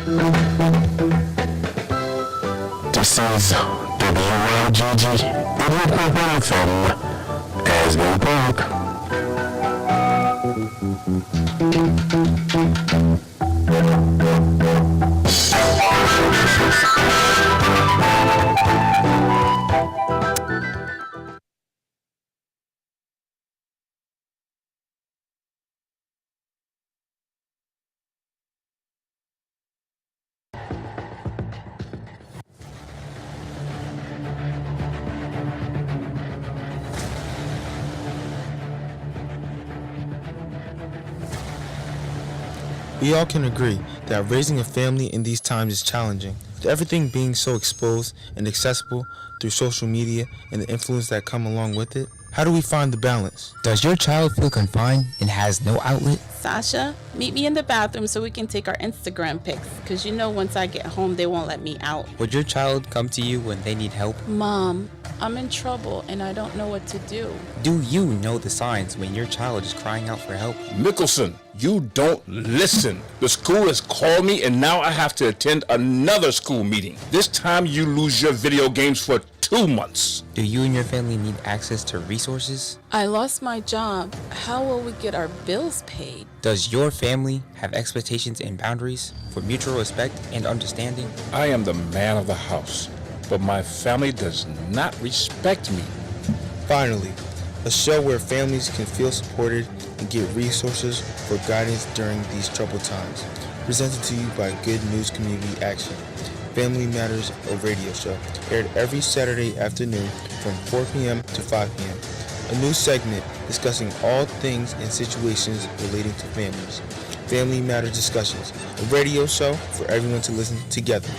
This is WYGG 88.1 FM, Asbury Park. We all can agree that raising a family in these times is challenging. With everything being so exposed and accessible through social media and the influence that come along with it, how do we find the balance? Does your child feel confined and has no outlet? Sasha, meet me in the bathroom so we can take our Instagram pics, because you know once I get home they won't let me out. Would your child come to you when they need help? Mom, I'm in trouble and I don't know what to do. Do you know the signs when your child is crying out for help? Mickelson, you don't listen. The school has called me and now I have to attend another school meeting. This time you lose your video games for 2 months. Do you and your family need access to resources? I lost my job. How will we get our bills paid? Does your family have expectations and boundaries for mutual respect and understanding? I am the man of the house, but my family does not respect me. Finally, a show where families can feel supported and get resources for guidance during these troubled times. Presented to you by Good News Community Action. Family Matters, a radio show, aired every Saturday afternoon from 4 p.m. to 5 p.m. A new segment discussing all things and situations relating to families. Family Matters Discussions, a radio show for everyone to listen together.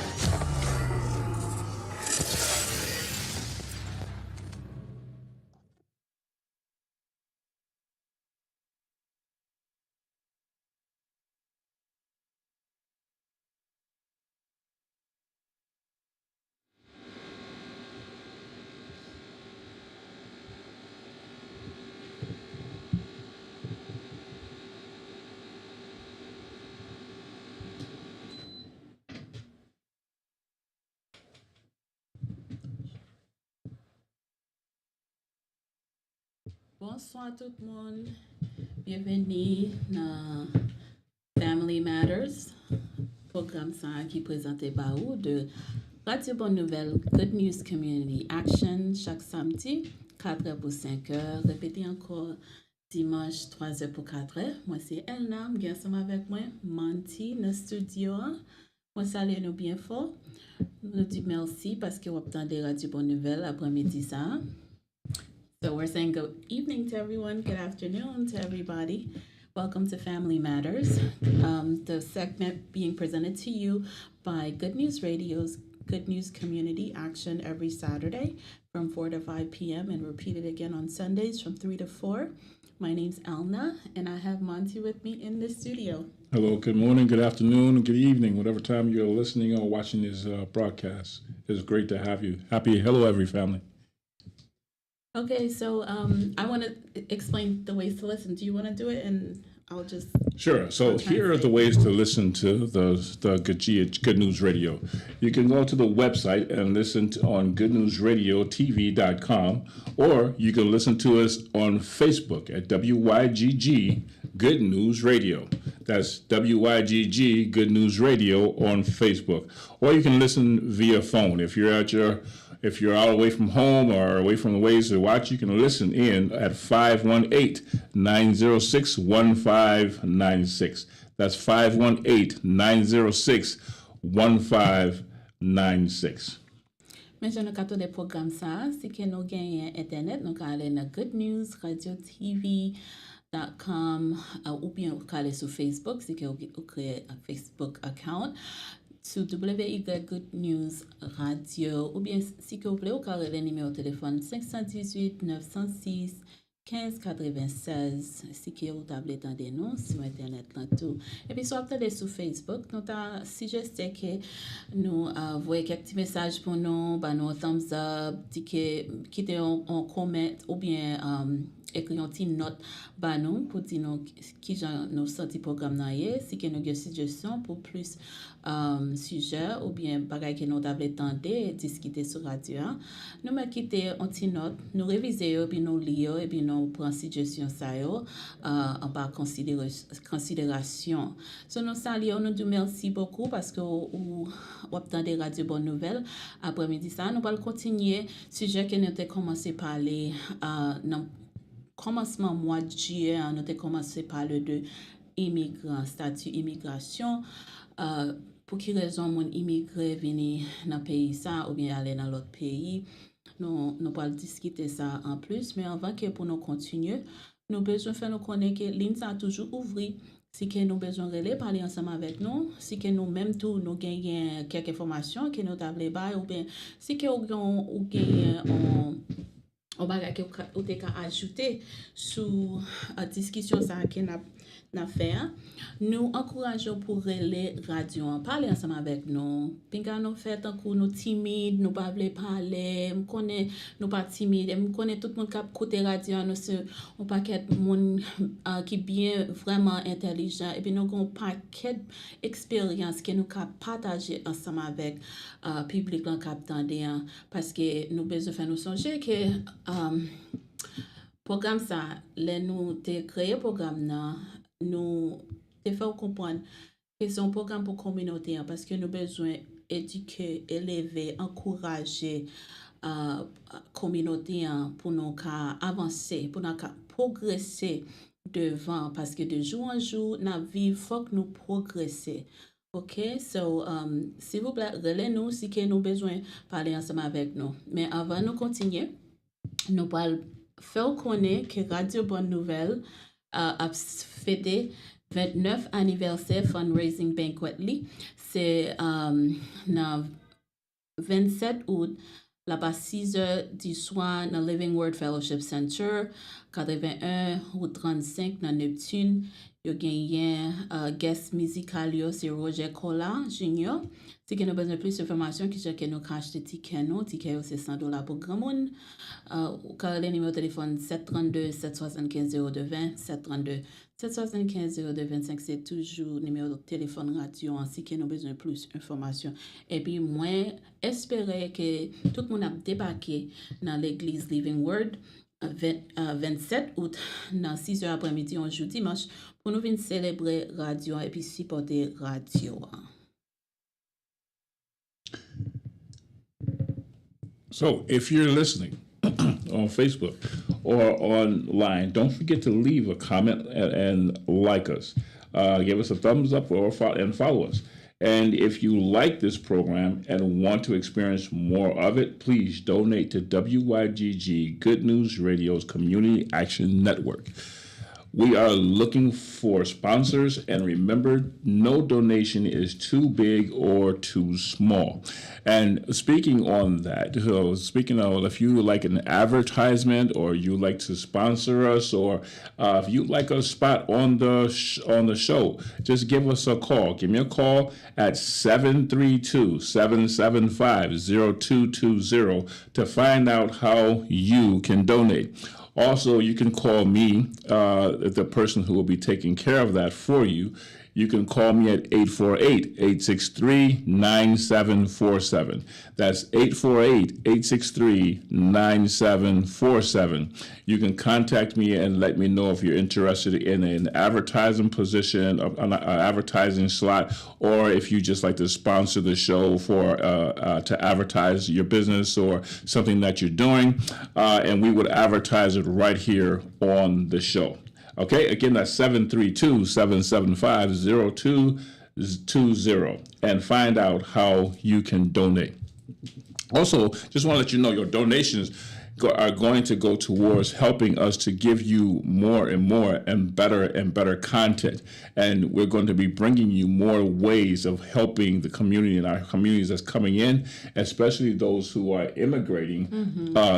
Bonsoir tout le monde. Bienvenue dans Family Matters, programme ça qui présenté par vous de Radio Bonne Nouvelle, Good News Community Action, chaque samedi, 4h pour 5h. Répétez encore dimanche, 3h pour 4h. Moi, c'est Elna, je suis ensemble avec moi, Monty, dans le studio. Moi, salue nous bien fort. Nous disons merci parce que vous attendez Radio Bonne Nouvelle après-midi ça. So we're saying good evening to everyone, good afternoon to everybody. Welcome to Family Matters, the segment being presented to you by Good News Radio's Good News Community Action every Saturday from 4 to 5 p.m. and repeated again on Sundays from 3 to 4. My name's Elna, and I have Monty with me in the studio. Hello, good morning, good afternoon, good evening, whatever time you're listening or watching this broadcast. It's great to have you. Hello, every family. Okay, so I want to explain the ways to listen. Do you want to do it? And I'll just... Sure. So here are the ways to listen to the Good News Radio. You can go to the website and listen on goodnewsradiotv.com, or you can listen to us on Facebook at WYGG Good News Radio. That's WYGG Good News Radio on Facebook. Or you can listen via phone. If you're out away from home or away from the ways to watch, you can listen in at 518-906-1596. That's 518-906-1596. Maintenant, nous avons des programmes ça. Si que nous gagnons Internet, nous allons aller sur goodnewsradiotv.com ou bien nous aller sur Facebook, si que vous créez un Facebook account. To WY Good News Radio, ou bien si vous voulez, vous avez le numéro de téléphone 518-906-1596, si vous avez des nous sur Internet là tout. Et puis, soit vous allez sur Facebook, nous avons suggéré que nous envoyons quelques petits messages pour nous, nous thumbs up, quitter un comment ou bien écrit une petite note bah nous pour dire nous qui genre nous senti programme là si que nous une suggestion pour plus sujet ou bien bagay que nous t'avait tenter discuter sur radio nous me quitter une petite note nous réviser puis nous lire et puis nous prendre suggestion ça yo en par considération so nous saluons nous disons merci beaucoup parce que ou attendez radio bonne nouvelle après-midi ça nous allons continuer sujet que nous avons commencé à parler dans commencement mois de juillet, on a commencé à parler de immigrants, statut immigration, pour quelle raison mon immigré venir dans le pays ça ou bien aller dans l'autre pays. Nous allons discuter ça en plus, mais avant que pour nous continuer, nous besoin faire nous connaître que l'INSA a toujours ouvert. Si que nous besoin de parler ensemble avec nous, si que nous même tout nous gagnons quelques informations que nous avons pas ou bien si que nous gagnons on va ajouter sous la discussion ça que n'a fait nous encourageons pour les radios en parler ensemble avec nous pinga nous fait un coup nous timide nous pas veut parler me connaît nous pas timide me connaît tout le monde qui côté radio nous c'est un paquet monde qui bien vraiment intelligent et puis nous avons un paquet expérience que nous cap partager ensemble avec public en captandé parce que nous besoin faire nous songer que programme ça les nous te créé programme là nous te faire comprendre que c'est un programme pour communauté parce que nous besoin éduquer élever encourager communauté pour nous avancer pour nous progresser devant parce que de jour en jour dans vie faut que nous progresser. OK, so s'il vous plaît relais-nous si que nous besoin parler ensemble avec nous mais avant nous continuer nous allons faire connaître que Radio Bonne Nouvelle a fêté 29 anniversaire fundraising banquet li. C'est le 27 août là-bas 6 heures du soir dans Living Word Fellowship Center 81 ou 35 dans Neptune. Yo gagné guest musical yo c'est Roger Cola Junior. Si vous avez besoin de plus d'informations, qui que nous cache des tickets, c'est $100 pour grand monde. Le numéro de téléphone 732-775-0220, 732-775-0225, c'est toujours le numéro de téléphone radio, ainsi que nous avons besoin de plus d'informations. Et puis, moi, espérer que tout le monde a débarqué dans l'église Living Word 27 août, dans 6 heures après-midi, on joue dimanche, pour nous venir célébrer radio et puis supporter radio. So, if you're listening on Facebook or online, don't forget to leave a comment and like us. Give us a thumbs up and follow us. And if you like this program and want to experience more of it, please donate to WYGG Good News Radio's Community Action Network. We are looking for sponsors, and remember, no donation is too big or too small. And speaking on that, speaking of, if you like an advertisement or you like to sponsor us, or if you like a spot on the show, just give us a call. Give me a call at 732-775-0220 to find out how you can donate. Also, you can call me, the person who will be taking care of that for you. You can call me at 848-863-9747. That's 848-863-9747. You can contact me and let me know if you're interested in an advertising position, an advertising slot, or if you just like to sponsor the show for to advertise your business or something that you're doing, and we would advertise it right here on the show. Okay, again, that's 732-775-0220, and find out how you can donate. Also, just want to let you know your donations are going to go towards helping us to give you more and more and better content. And we're going to be bringing you more ways of helping the community and our communities that's coming in, especially those who are immigrating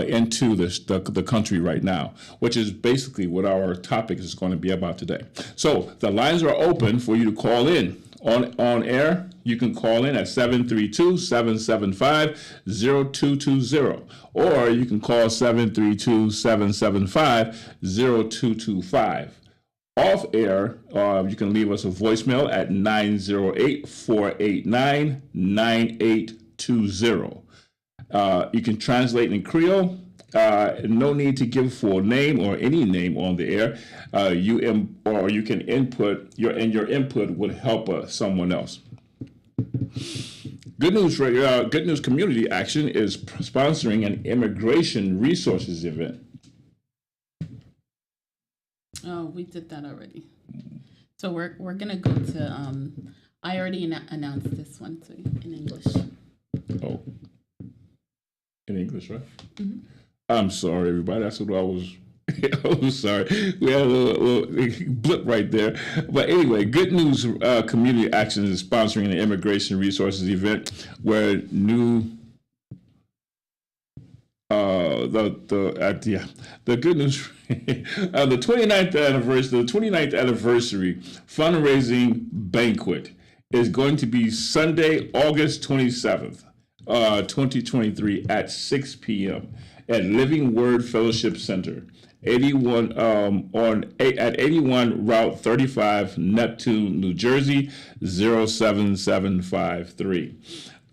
into the country right now, which is basically what our topic is going to be about today. So the lines are open for you to call in On air, you can call in at 732-775-0220, or you can call 732-775-0225. Off air, you can leave us a voicemail at 908-489-9820. You can translate in Creole. No need to give full name or any name on the air. You can input your input would help someone else. Good News Radio, Good News Community Action is sponsoring an immigration resources event. Oh, we did that already. So we're gonna go to. I already announced this one too in English. Oh, in English, right? Mm-hmm. I'm sorry, everybody. That's what I was. I'm sorry. We had a little blip right there. But anyway, Good News Community Action is sponsoring an immigration resources event where the Good News the 29th anniversary fundraising banquet is going to be Sunday, August 27th, 2023 at 6 p.m. at Living Word Fellowship Center, 81 at 81 Route 35, Neptune, New Jersey 07753.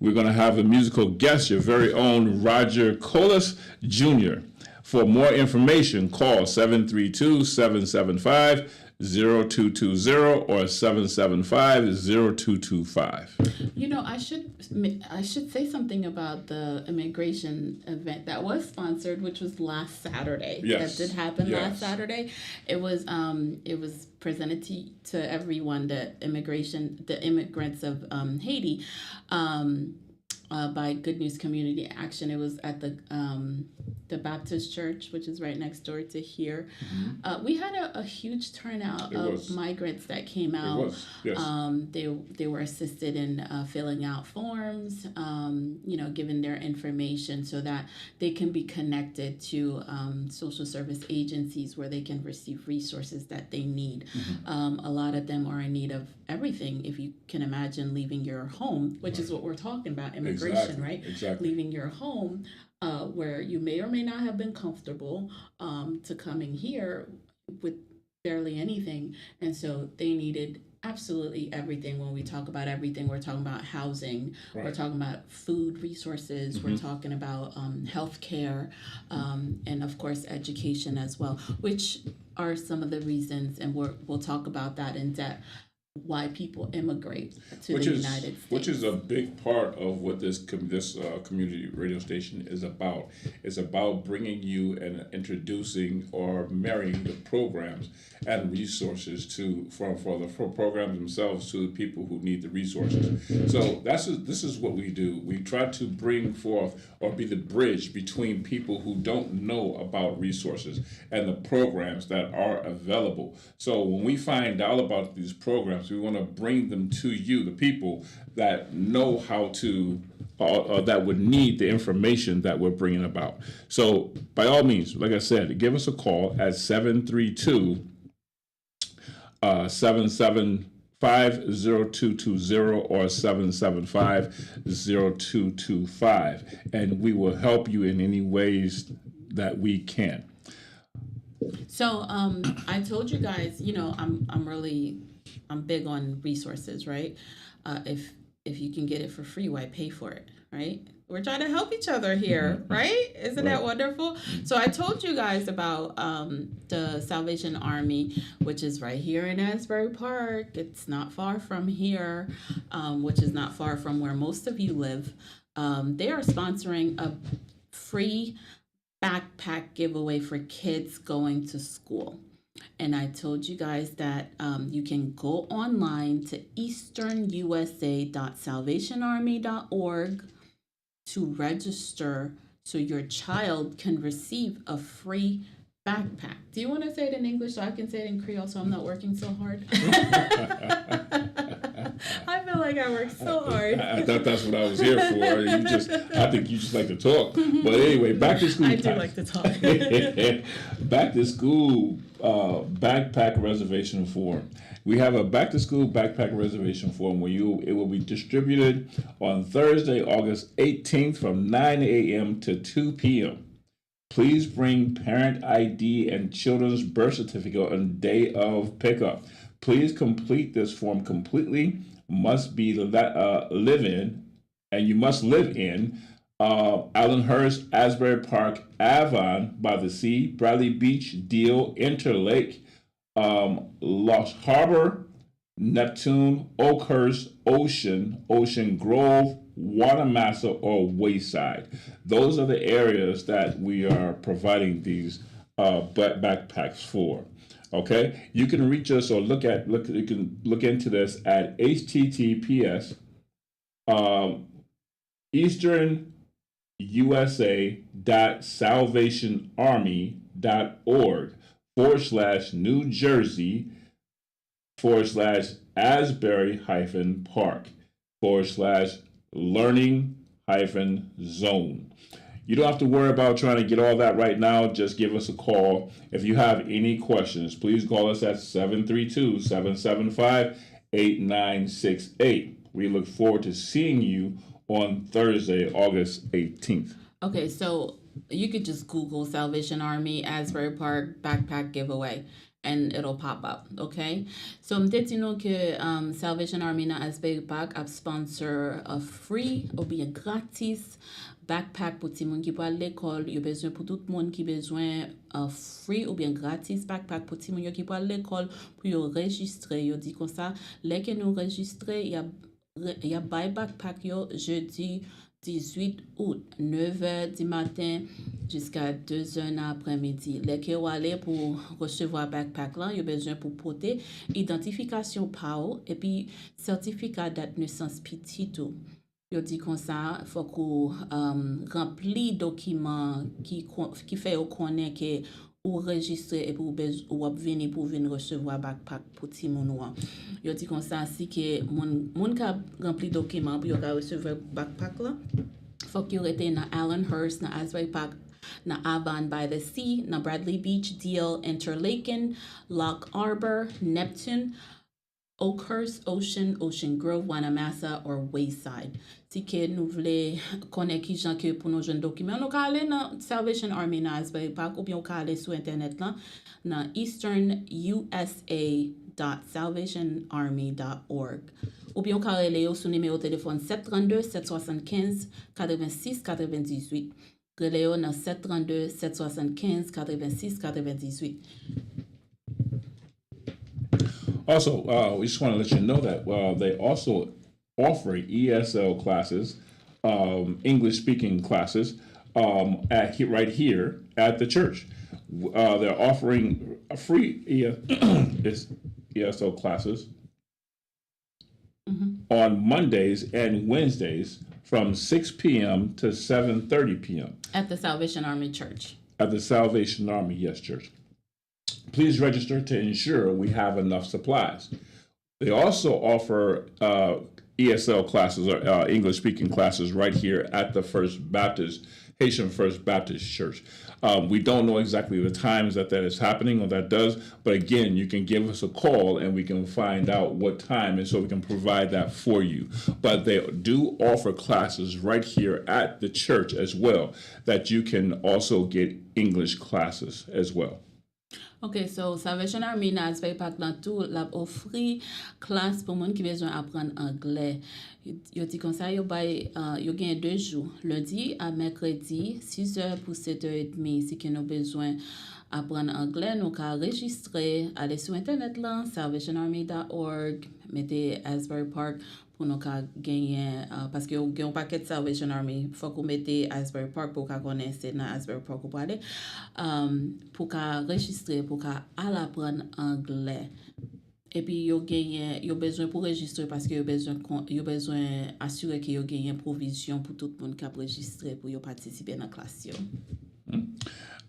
We're going to have a musical guest, your very own Roger Colas Jr. For more information, call 732-775-0220 or 775-0225. You know, I should say something about the immigration event that was sponsored, which was last Saturday. Yes. That did happen last Saturday. It was presented to everyone, the immigrants of Haiti, by Good News Community Action. It was at the Baptist Church, which is right next door to here. Mm-hmm. We had a huge turnout of migrants that came out. It was, yes. They were assisted in filling out forms, giving their information so that they can be connected to social service agencies where they can receive resources that they need. Mm-hmm. A lot of them are in need of everything. If you can imagine leaving your home, which is what we're talking about, immigration, right? Exactly. Leaving your home where you may or may not have been comfortable to coming here with barely anything. And so they needed absolutely everything. When we talk about everything, we're talking about housing, we're talking about food resources, we're talking about healthcare, and of course education as well, which are some of the reasons, and we'll talk about that in depth, why people immigrate to the United States. Which is a big part of what this community radio station is about. It's about bringing you and introducing or marrying the programs and resources for the programs themselves to the people who need the resources. So this is what we do. We try to bring forth or be the bridge between people who don't know about resources and the programs that are available. So when we find out about these programs, we want to bring them to you, the people that know how to, that would need the information that we're bringing about. So by all means, like I said, give us a call at 732-775-0220 or 775-0225, and we will help you in any ways that we can. So I told you guys, I'm big on resources, right? If you can get it for free, why pay for it, right? We're trying to help each other here, right? Isn't that wonderful? So I told you guys about the Salvation Army, which is right here in Asbury Park. It's not far from here, which is not far from where most of you live. They are sponsoring a free backpack giveaway for kids going to school. And I told you guys that you can go online to easternusa.salvationarmy.org to register so your child can receive a free backpack. Do you want to say it in English so I can say it in Creole so I'm not working so hard? I feel like I work so hard. I thought that's what I was here for. I think you just like to talk. But anyway, back to school. I do like to talk. Back to school backpack reservation form. We have a back to school backpack reservation form it will be distributed on Thursday, August 18th from 9 a.m. to 2 p.m. Please bring parent ID and children's birth certificate on day of pickup. Please complete this form completely. Must be live in, and you must live in Allenhurst, Asbury Park, Avon by the Sea, Bradley Beach, Deal, Interlake, Lost Harbor, Neptune, Oakhurst, Ocean Grove, Wanamassa, or Wayside. Those are the areas that we are providing these backpacks for. Okay, you can reach us or you can look into this at https easternusa.salvationarmy.org/New Jersey/Asbury-Park/learning-zone. You don't have to worry about trying to get all that right now. Just give us a call. If you have any questions, please call us at 732-775-8968. We look forward to seeing you on Thursday, August 18th. Okay, so you could just Google Salvation Army Asbury Park backpack giveaway and it'll pop up, okay? So m'te nou que Salvation Army na Asbury Park a sponsor a free ou bien gratis backpack pour ti moun ki pou al l'école. Yo bezwen pour tout moun ki bezwen free ou bien gratis backpack pour ti moun yo ki pou al l'école pour yo registre. Yo di kon sa, lè ke nou registre, ya bay backpack yo jeudi 18 août, 9h du matin jusqu'à 2h après-midi. Les que aller pour recevoir backpack là, il y a besoin pour porter identification PAO et puis certificat date de naissance petit tout. Yo dit comme ça, faut qu'on remplit document qui fait au connaît que ou registrer et pour ou venir pour venir recevoir backpack pour ti moun ou. Yo dit comme ça si que moun ka rempli document pour yo ka recevoir backpack là, faut que yo rete na Allenhurst, na Asbury Park, na Avon by the Sea, na Bradley Beach, Deal, Interlaken, Lock Harbor, Neptune, Oakhurst, Ocean Grove, Wanamassa, or Wayside. Si que nou vle konnen ki jan ke pou nou joun document, nou ka ale nan Salvation Army na Asbury Park ou bien ou ka ale sou internet lan na easternusa.salvationarmy.org. Ou bien ou ka ale yo sou numéro téléphone 732-775-86-98. Rele yo nan 732-775-86-98. Also, we just want to let you know that they also offer ESL classes, English-speaking classes, right here at the church. They're offering a free ESL classes on Mondays and Wednesdays from 6 p.m. to 7:30 p.m. At the Salvation Army Church. At the Salvation Army, yes, church. Please register to ensure we have enough supplies. They also offer ESL classes or English-speaking classes right here at the Haitian First Baptist Church. We don't know exactly the times that is happening or that does, but again, you can give us a call and we can find out what time, and so we can provide that for you. But they do offer classes right here at the church as well that you can also get English classes as well. Ok, so Salvation Army na Asbury Park lan tou la offri klas pou moun ki bezwen apren anglais. Yo di kon sa yo gen 2 jours, lundi à mercredi 6h pour 7h30. Si ke nou bezwen apren anglais, nou ka registre, ale sou internet lan, salvationarmy.org, mette Asbury Park pour nou ka genyen, parce que yo gen un paquet Salvation Army, faut qu'on mette Asbury Park pour ka connaisse na Asbury Park ou pale, pour ka registre, pour ka al apprendre anglais. Et puis yo besoin pour registrer parce que yo besoin assurer que yo genyen provision pour tout le monde qui a registré pour yo participer dans classe yo.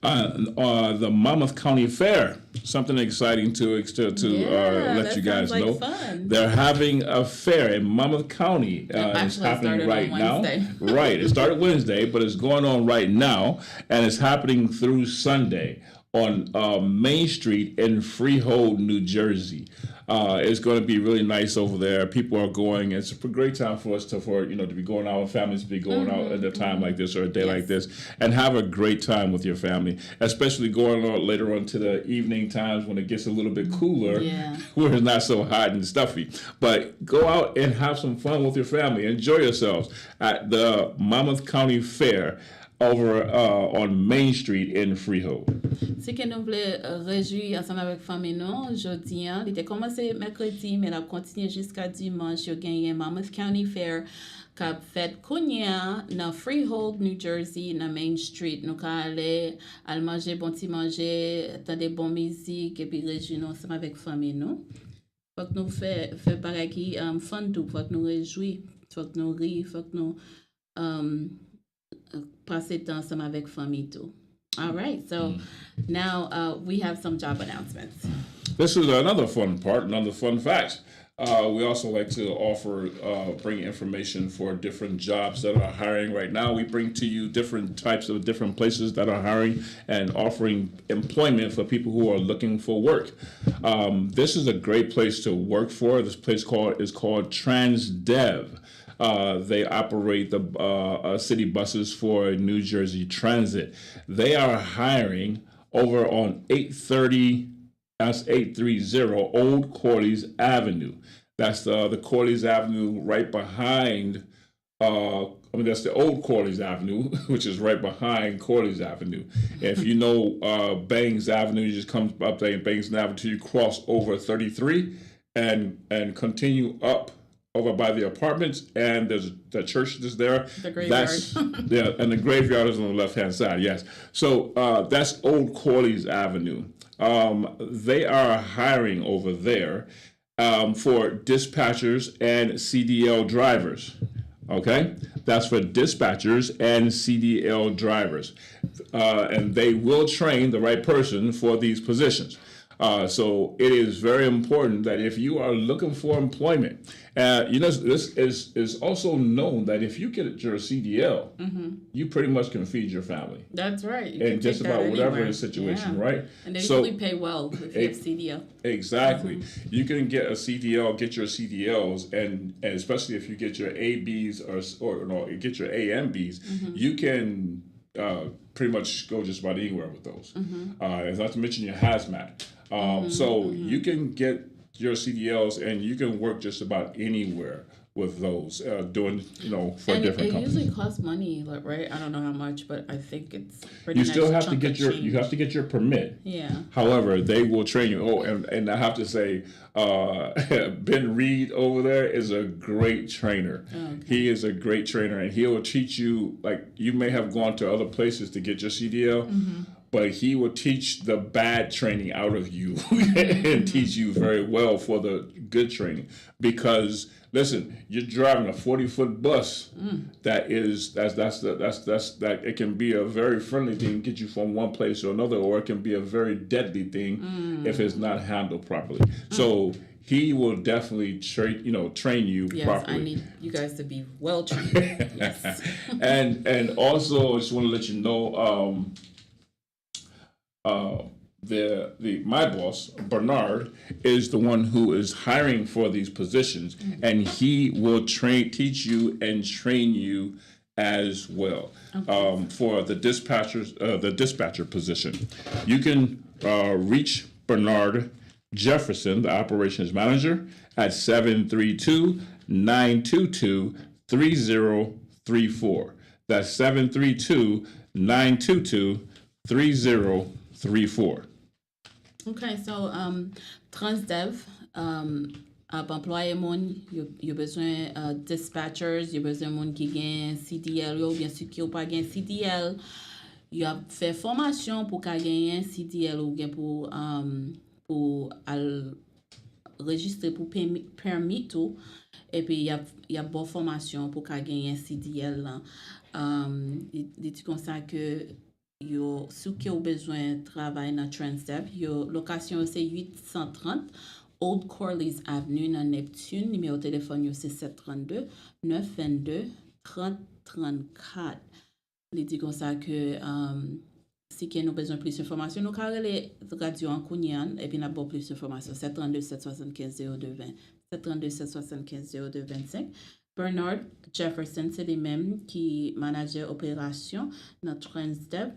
The Monmouth County Fair, something exciting to let you guys know. Fun. They're having a fair in Monmouth County. It's happening right now. Right, it started Wednesday, but it's going on right now, and it's happening through Sunday on Main Street in Freehold, New Jersey. It's going to be really nice over there. People are going. It's a great time for us to be going out with families, to be going out at a time like this or a day like this, and have a great time with your family. Especially going out later on to the evening times when it gets a little bit cooler, where it's not so hot and stuffy. But go out and have some fun with your family. Enjoy yourselves at the Monmouth County Fair over on Main Street in Freehold. Si que nous voulons réjouir ensemble avec famille non, jeudi, il était commencé mercredi, mais il a continué jusqu'à dimanche. Il a gagné Monmouth County Fair, qui a fait Kounia, dans Freehold, New Jersey, dans Main Street. Nous allons aller manger, bon petit manger, entendre bon musique, et puis réjouir ensemble avec famille non. Faut que nous fait pareil qui fun tout, faut que nous réjouir, faut que nous rire, faut que nous passer temps ensemble avec famille tout. All right, so now we have some job announcements. This is another fun part, another fun fact. We also like to offer, bring information for different jobs that are hiring right now. We bring to you different types of different places that are hiring and offering employment for people who are looking for work. This is a great place to work for. This place is called TransDev. They operate the city buses for New Jersey Transit. They are hiring over on 830 Old Corley's Avenue. That's the Corley's Avenue right behind. That's the Old Corley's Avenue, which is right behind Corley's Avenue. If you know Bangs Avenue, you just come up there in Bangs Avenue, you cross over 33 and continue up over by the apartments, and there's the church that's there. The graveyard. And the graveyard is on the left-hand side, yes. So that's Old Corley's Avenue. They are hiring over there for dispatchers and CDL drivers. Okay? That's for dispatchers and CDL drivers. And they will train the right person for these positions. So it is very important that if you are looking for employment, this is also known that if you get your CDL, you pretty much can feed your family. That's right. You And just about whatever the situation, right? And they usually pay well if you have CDL. Exactly. You can get a CDL, get your CDLs, and especially if you get your ABs or get your AMBs, you can pretty much go just about anywhere with those. Not to mention your hazmat. So you can get your CDLs and you can work just about anywhere with those, doing, for and different it companies. usually costs money, right? I don't know how much, but I think it's pretty You nice still have to chunk get of your change. permit. Yeah. However, they will train you. Oh, and I have to say, Ben Reed over there is a great trainer. Okay. He is a great trainer, and he will teach you, like, you may have gone to other places to get your CDL, but he will teach the bad training out of you and teach you very well for the good training. Because listen, you're driving a 40-foot bus that it can be a very friendly thing, get you from one place to another, or it can be a very deadly thing if it's not handled properly. So he will definitely train you Yes, properly. I need you guys to be well trained. Yes. And also, I just want to let you know, my boss Bernard is the one who is hiring for these positions, and he will teach you and train you as well. For the dispatcher position. You can reach Bernard Jefferson, the operations manager, at 732-922-3034. That's 732-922-3034. Okay, so Transdev a employé moun, yo besoin dispatchers, yo besoin moun qui gen CDL yo, bien sûr qui yo pas gen CDL. Yo a fait formation pour ka gen CDL ou gen pour al registrer pour permis tout, et puis y a bonne formation pour ka gen CDL là. Dit comme ça que yo sou ki ou besoin travail dans Transdev, yo location c'est 830 Old Corley's Avenue dans Neptune. Numéro de téléphone yo c'est 732-922-3034. Il dit comme ça que si que nous besoin plus d'informations, nous carré les radio en Kounian et puis nous avons plus d'informations. 732 775 0220. 732 775 0225. Bernard Jefferson, c'est lui-même qui manager opération dans Transdev.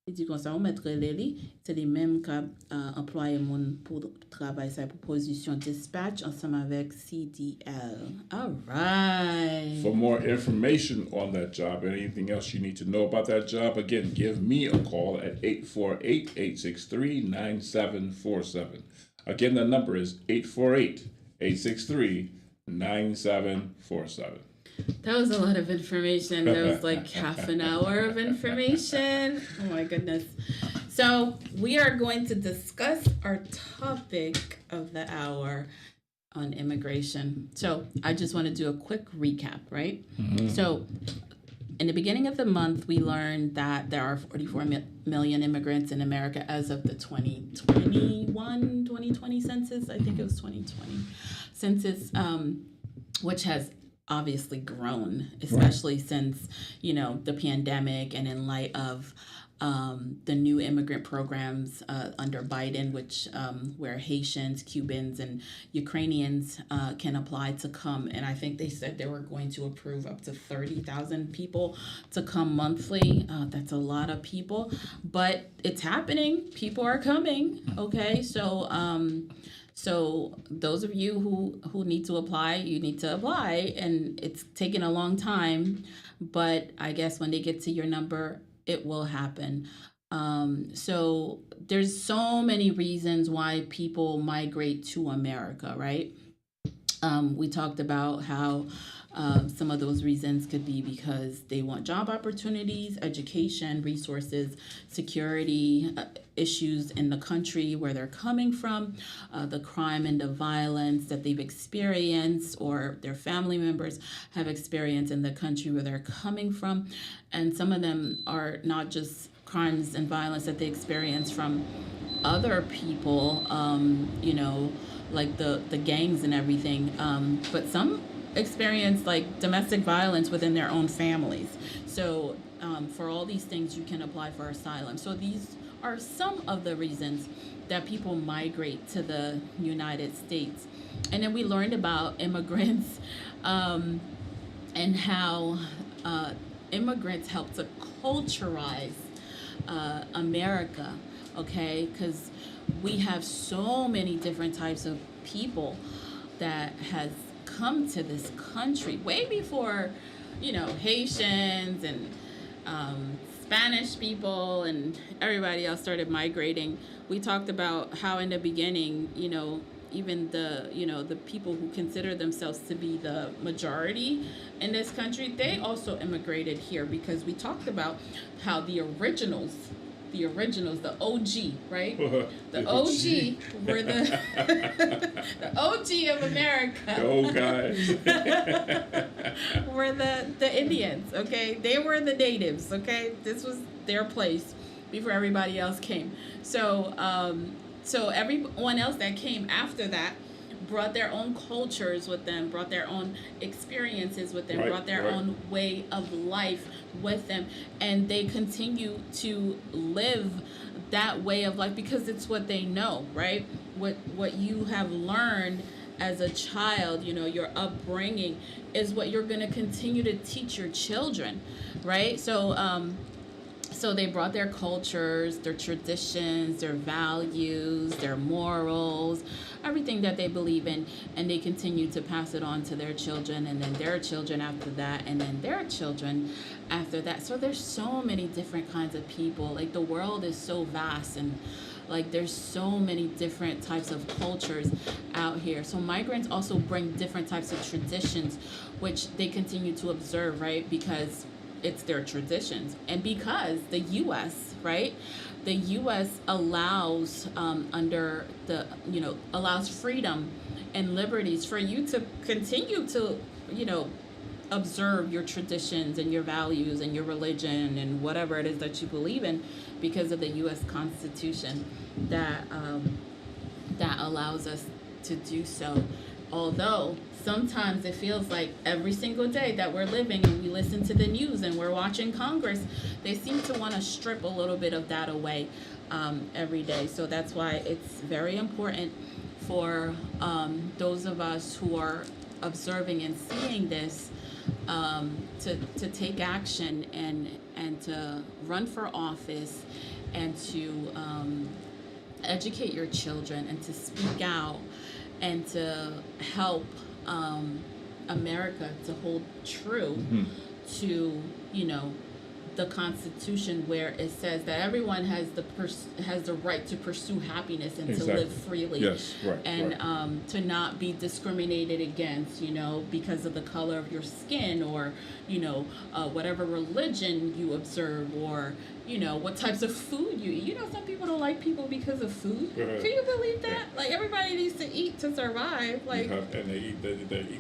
Il dit comme ça, on mettrait les c'est les mêmes qui employé pour travailler ça pour position dispatch ensemble avec CDL. All right. For more information on that job and anything else you need to know about that job, again, give me a call at 848-863-9747. Again, the number is 848-863-9747. That was a lot of information. That was like half an hour of information. Oh my goodness. So we are going to discuss our topic of the hour on immigration. So I just want to do a quick recap, right? So in the beginning of the month, we learned that there are 44 million immigrants in America as of the 2020 census. I think it was 2020 census, which has obviously grown, especially since, the pandemic and in light of the new immigrant programs under Biden, which where Haitians, Cubans, and Ukrainians can apply to come. And I think they said they were going to approve up to 30,000 people to come monthly. That's a lot of people, but it's happening. People are coming. Okay, so those of you who need to apply, you need to apply, and it's taken a long time, but I guess when they get to your number, it will happen. So there's so many reasons why people migrate to America, right? We talked about how some of those reasons could be because they want job opportunities, education, resources, security, issues in the country where they're coming from, the crime and the violence that they've experienced or their family members have experienced in the country where they're coming from. And some of them are not just crimes and violence that they experience from other people, like the gangs and everything, but some experience like domestic violence within their own families. So for all these things, you can apply for asylum. So these are some of the reasons that people migrate to the United States. And then we learned about immigrants and how immigrants help to culturize America, okay? Because we have so many different types of people that has come to this country way before, Haitians and Spanish people and everybody else started migrating. We talked about how in the beginning, even the people who consider themselves to be the majority in this country, they also immigrated here because we talked about how the originals, the OG, right? The OG were the the OG of America. The old guys. Were the Indians, okay? They were the natives, okay? This was their place before everybody else came. So so everyone else that came after that brought their own cultures with them, brought their own experiences with them, brought their own way of life with them, and they continue to live that way of life because it's what they know, right? What you have learned as a child, your upbringing is what you're going to continue to teach your children, right? So they brought their cultures, their traditions, their values, their morals, everything that they believe in, and they continue to pass it on to their children, and then their children after that, and then their children after that. So there's so many different kinds of people. Like, the world is so vast, and like there's so many different types of cultures out here. So migrants also bring different types of traditions, which they continue to observe, right? Because it's their traditions, and because the U.S., right? The U.S. allows allows freedom and liberties for you to continue to, observe your traditions and your values and your religion and whatever it is that you believe in, because of the U.S. Constitution that allows us to do so. Although sometimes it feels like every single day that we're living and we listen to the news and we're watching Congress, they seem to want to strip a little bit of that away every day. So that's why it's very important for those of us who are observing and seeing this to take action and to run for office and to educate your children and to speak out and to help America to hold true to, you know, the Constitution, where it says that everyone has the right to pursue happiness and Exactly. to live freely. Yes, right, And right. to not be discriminated against, you know, because of the color of your skin, or, you know, whatever religion you observe, or, you know, what types of food you eat. You know, some people don't like people because of food. Right. Can you believe that? Like, everybody needs to eat to survive. Like, And they eat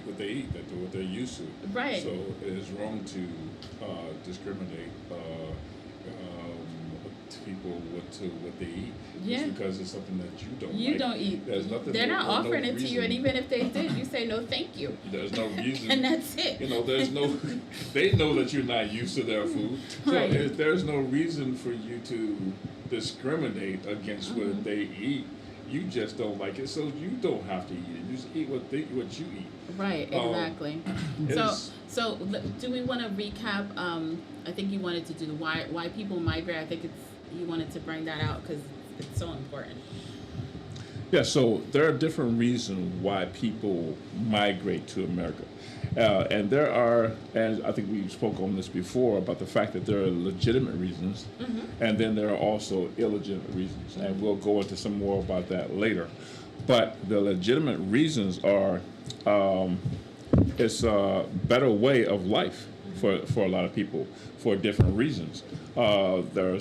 what they eat. That's what they're used to. Right. So it is wrong to discriminate to people what they eat. Yeah. Just because it's something that you don't you like. don't eat. There's nothing. They're not there's no offering it to you, and reason- even if they did, you say no, thank you, There's no reason. and that's it. You know, there's no. They know that you're not used to their food, so Right. there's no reason for you to discriminate against what they eat. You just don't like it, so you don't have to eat it. You just eat what you eat. Right, exactly. It's- Do we want to recap? I think you wanted to do why people migrate. I think you wanted to bring that out because it's so important. Yeah, so there are different reasons why people migrate to America. And there are, and I think we spoke on this before, about the fact that there are legitimate reasons, and then there are also illegitimate reasons. And we'll go into some more about that later. But the legitimate reasons are, it's a better way of life for a lot of people for different reasons.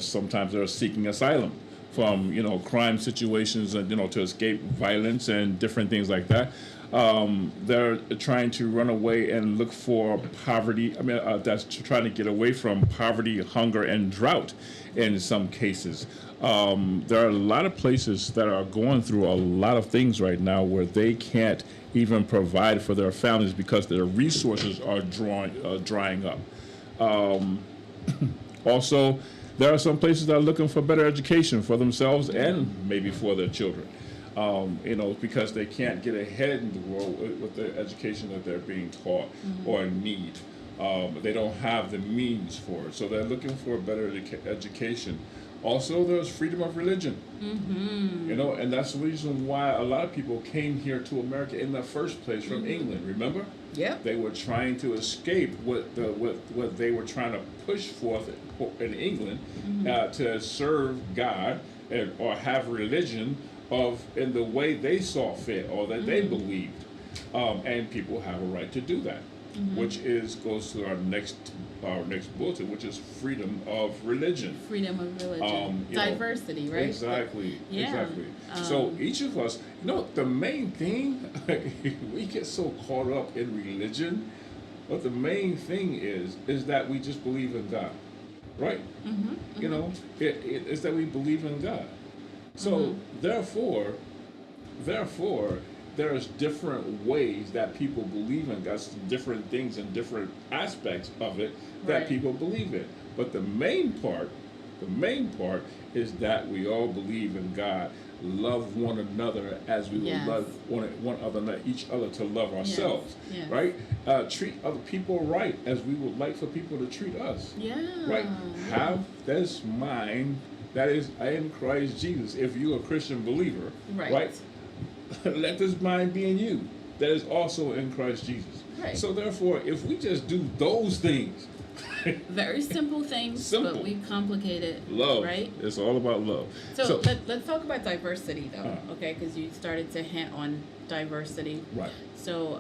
Sometimes they're seeking asylum from, you know, crime situations, and, you know, to escape violence and different things like that. They're trying to run away and look for poverty. I mean, that's trying to get away from poverty, hunger, and drought in some cases. There are a lot of places that are going through a lot of things right now where they can't even provide for their families because their resources are drying up. Also, there are some places that are looking for better education for themselves and maybe for their children. You know, because they can't get ahead in the world with the education that they're being taught or need. They don't have the means for it, so they're looking for a better education. Also, there's freedom of religion. You know, and that's the reason why a lot of people came here to America in the first place from England. Remember? Yep. They were trying to escape what they were trying to push forth in England to serve God or have religion in the way they saw fit or that they believed, and people have a right to do that, which goes to our next bulletin, which is freedom of religion. Freedom of religion, You know, diversity, right? Exactly. Yeah. Exactly. So each of us, you know, the main thing we get so caught up in religion, but the main thing is that we just believe in God, right? You know, it's that we believe in God. So therefore, there's different ways that people believe in God, different things and different aspects of it that Right. people believe in. But the main part is that we all believe in God, love one another as we Yes. would love each other to love ourselves, Yes. right? Treat other people right as we would like for people to treat us. Yeah. Right. Have this mind that is in Christ Jesus. If you're a Christian believer, Right. Let this mind be in you that is also in Christ Jesus. Right. So therefore, if we just do those things, Very simple things, Simple. but we complicate it. love, Right. it's all about love. So let's talk about diversity, though, okay? Because you started to hint on diversity. Right. So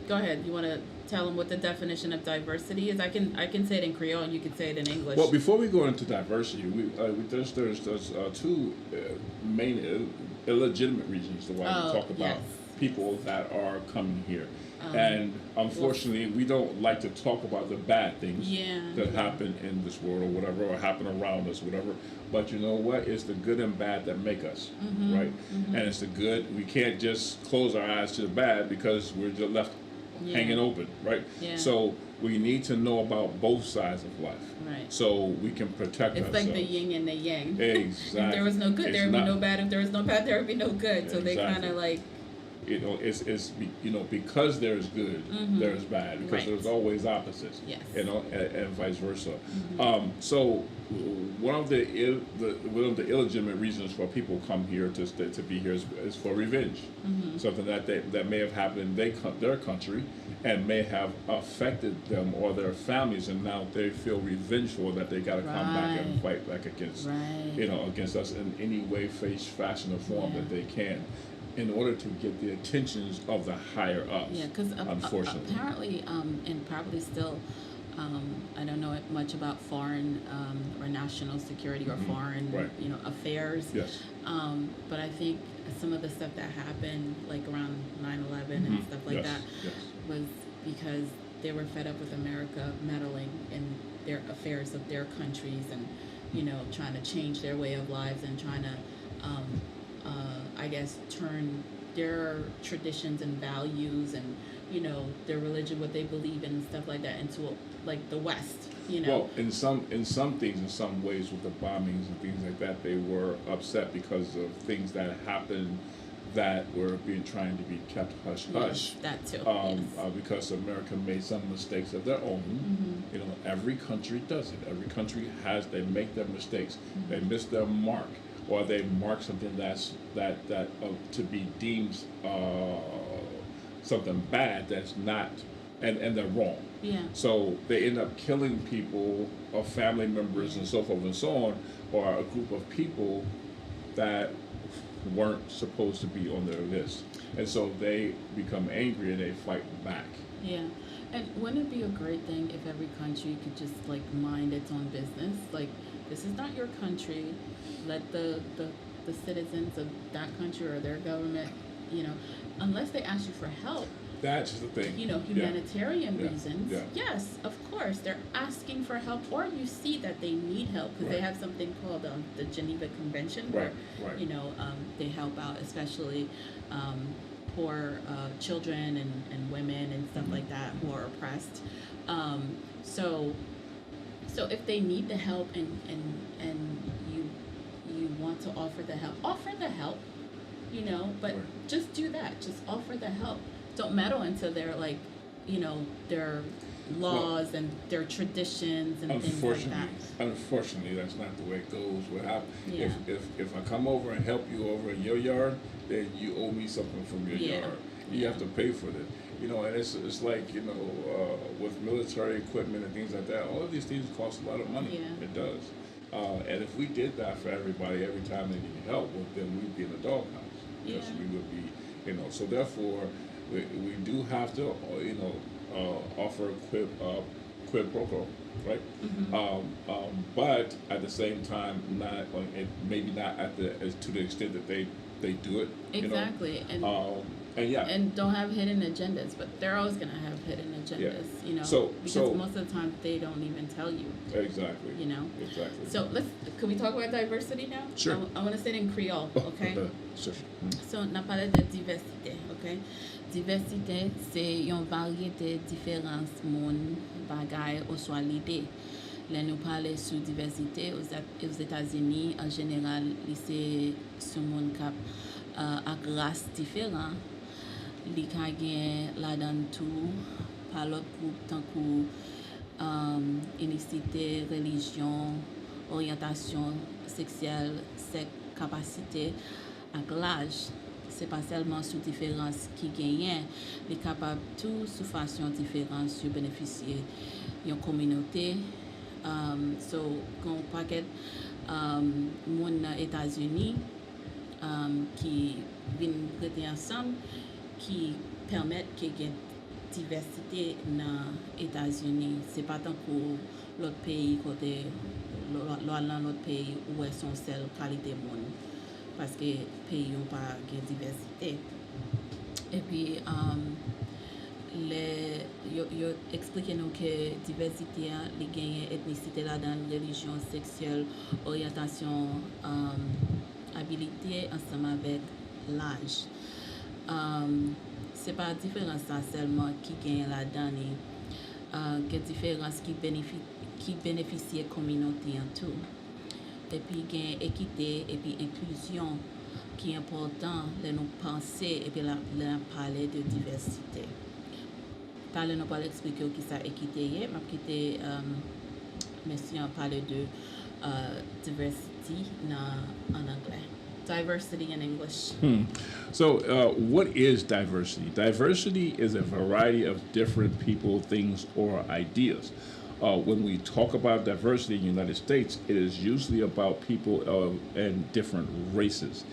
go ahead. You want to tell them what the definition of diversity is? I can say it in Creole, and you can say it in English. Well, before we go into diversity, there's two main illegitimate reasons to why we talk about people that are coming here. And unfortunately, we don't like to talk about the bad things Yeah. that happen in this world or whatever, or happen around us, whatever. But you know what? It's the good and bad that make us, right? And it's the good. We can't just close our eyes to the bad because we're just left Yeah. hanging open, right? Yeah. So we need to know about both sides of life, Right. so we can protect It's ourselves. like the yin and the yang. Exactly. If there was no good, It's there would be not- no bad. If there was no bad, there would be no good. So they Exactly. kind of like, You know, you know, because there's good, there's bad. Because Right. there's always opposites. Yes. You know, and vice versa. So one of the illegitimate reasons for people come here to be here is for revenge. Something that may have happened in their country and may have affected them or their families, and now they feel revengeful that they got to come back and Right. fight back against Right. you know, against us in any way, fashion, or form Yeah. that they can, in order to get the attentions of the higher ups. yeah, because unfortunately, apparently, and probably still, I don't know much about foreign or national security or foreign, Right. affairs. yes, But I think some of the stuff that happened, like around 9/11 and stuff like yes, that, yes. was because they were fed up with America meddling in their affairs of their countries and, trying to change their way of lives and trying to, I guess, turn their traditions and values and, their religion, what they believe in and stuff like that into like the West, Well, in some things, in some ways, with the bombings and things like that, they were upset because of things that happened that were trying to be kept hush hush. Yes, that too. Because America made some mistakes of their own. You know, every country does it. Every country they make their mistakes. They miss their mark, or they mark something that to be deemed something bad that's not, and they're wrong. Yeah. So they end up killing people or family members and so forth and so on, or a group of people that weren't supposed to be on their list. And so they become angry and they fight back. Yeah. And wouldn't it be a great thing if every country could just like mind its own business? Like, this is not your country. Let the citizens of that country or their government, unless they ask you for help, That's the thing. humanitarian Yeah. reasons, Yeah. yes, of course, they're asking for help, or you see that they need help because they Right. have something called the Geneva Convention, where, Right. they help out, especially poor children and women and stuff like that who are oppressed. So if they need the help and you want to offer the help, but Right. just do that. Just offer the help. Don't meddle into their their laws and their traditions and things like that. Unfortunately, that's not the way it goes. Yeah. If I come over and help you over in your yard, then you owe me something from your Yeah. yard. You have to pay for it. And it's like, with military equipment and things like that, all of these things cost a lot of money. Yeah. It does. And if we did that for everybody every time they needed help, well, then we'd be in a doghouse. Because Yeah. we would be, so therefore, we do have to, offer quid pro quo, right? But at the same time, maybe not to the extent that they do it. Exactly. And yeah. And don't have hidden agendas, but they're always gonna have hidden agendas, because So- most of the time they don't even tell you, Exactly. Exactly. So can we talk about diversity now? Sure. I want to say it in Creole, okay? Sure. So on a parlé de diversité, ok? Diversité, c'est une variété différence moun bagay ou soit l'idée. Là nous parler sur diversité aux États-Unis en général, c'est sur moun cap ak race différent. Li ka gen la dan tout par l'autre groupe tant kou ethnicité, religion, orientation sexuelle, sexe, capacité ak l'âge. C'est pas seulement sous différence qui gagne, les capable tout sous façon différente sur bénéficier une communauté. So qu'on paquet moun États-Unis qui viennent prêter ensemble qui permettent qu'il y ait diversité dans les États-Unis. C'est pas tant pour l'autre pays côté l'autre pays où elles sont seule qualité monde parce que pays n'ont pas de diversité. puis yo explike nou ke diversite an, li genye etnisite la dan, religion, seksuel, oryantasyon, habilite ansama avek l'aj. Se pa diferans sa selman ki genye la dan e, ke diferans ki benefisye kominote an tou. E pi gen ekite e pi inklusyon ki important le nou panse e pi le nou pale de diversite. Pale nou pale explike ou ki sa ekite ye, map kite mesyon pale de diversity en anglais. Diversity in English. So, what is diversity? Diversity is a variety of different people, things, or ideas. When we talk about diversity in the United States, it is usually about people and different races.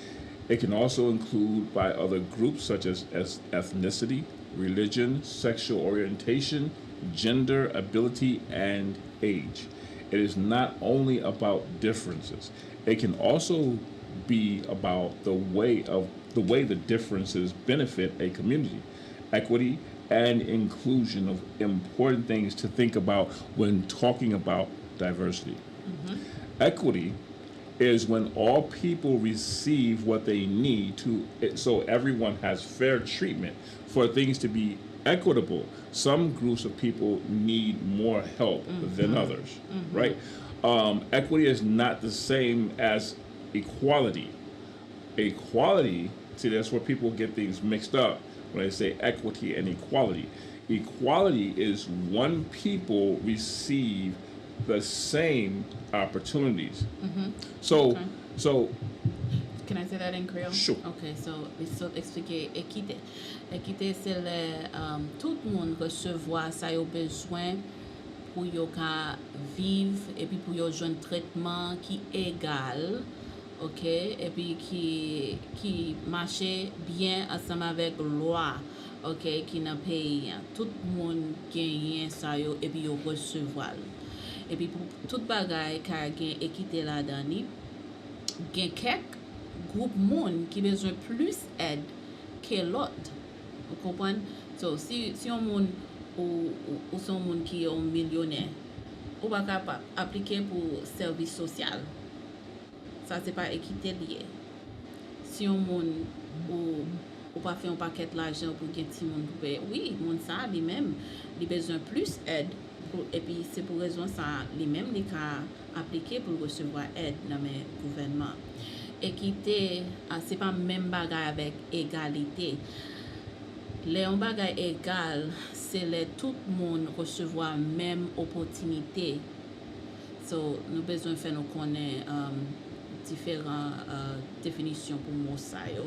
It can also include by other groups such as ethnicity, religion, sexual orientation, gender, ability, and age. It is not only about differences. It can also be about the way the differences benefit a community. Equity and inclusion of important things to think about when talking about diversity. Equity is when all people receive what they need so everyone has fair treatment. For things to be equitable, some groups of people need more help than others, right? Equity is not the same as equality. Equality, see, that's where people get things mixed up when they say equity and equality. Equality is one people receive the same opportunities. So, Okay. so Can I say that in Creole? Sure. Ok, so explike ekite. Ekite se le tout moun resevwa sa yo bezwen pou yo ka viv e pi pou yo jwen tretman ki egal, ok, e pi ki mache bien ansama avek lwa, ok, ki nan peyi. Tout moun genyen sa yo e pi yo resevwal. E pi pou tout bagay ka gen ekite la dani, gen kek group moun ki bezwen plus aide ke lot. Vous comprenez? So, si yon moun ou son moun ki yon millionnaire, ou pa ka aplike pou servis sosyal. Sa se pa ekite liye. Si yon moun ou pa fe yon paket l'ajan pou gen ti moun pou pe, oui, moun sa li men, li bezwen plus aide. Et puis c'est pour raison ça lui-même li ka aplike pour recevoir aide dans men gouvernement. Équité, c'est pas même bagay avec égalité. Le yon bagay égal, c'est le tout monde recevoir même opportunité. So, nous besoin faire nous connaître différentes définitions pour mot sa yo.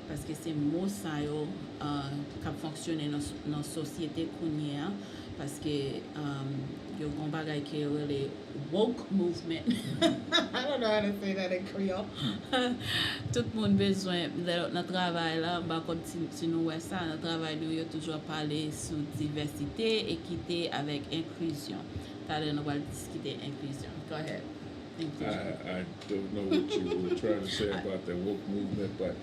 Parce que c'est mot sa yo qui fonctionne dans la société kounya. Parce que yo gon bagay ki really woke movement. I don't know how to say that in Creole. Tout moun bezwen nan travail la, ba kon si nou wè sa, nan travail nou yo toujou pale sou diversité, équité avec inclusion. Tale nou wal diskite inclusion. Go ahead. I don't know what you were trying to say about the woke movement, but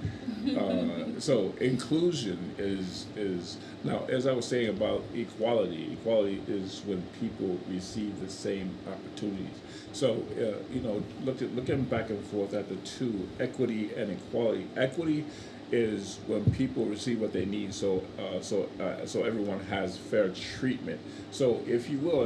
so inclusion is now, as I was saying about equality is when people receive the same opportunities. So looking back and forth at the two, equity and equality. Equity is when people receive what they need, so everyone has fair treatment. So, if you will,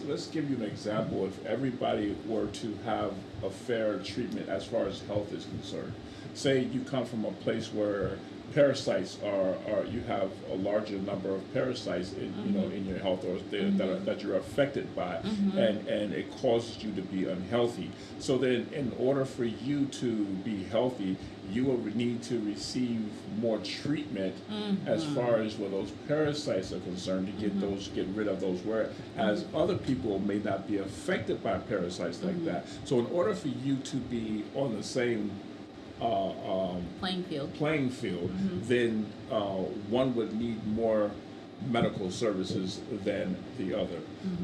let's give you an example. If everybody were to have a fair treatment as far as health is concerned, say you come from a place where parasites are you have a larger number of parasites in your health or that you're affected by, and it causes you to be unhealthy. So then, in order for you to be healthy, you will need to receive more treatment as far as where those parasites are concerned to get rid of those. Whereas other people may not be affected by parasites like that. So in order for you to be on the same playing field, then one would need more medical services than the other.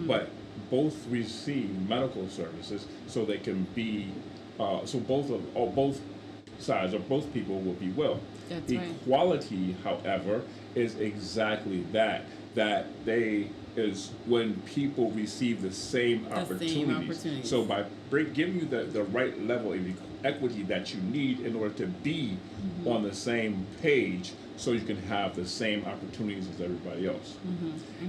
But both receive medical services, so they can be both sides or both people will be well. That's right. Equality, however, is exactly that. That they is when people receive the same opportunities. So by giving you the right level of equity that you need in order to be on the same page, so you can have the same opportunities as everybody else.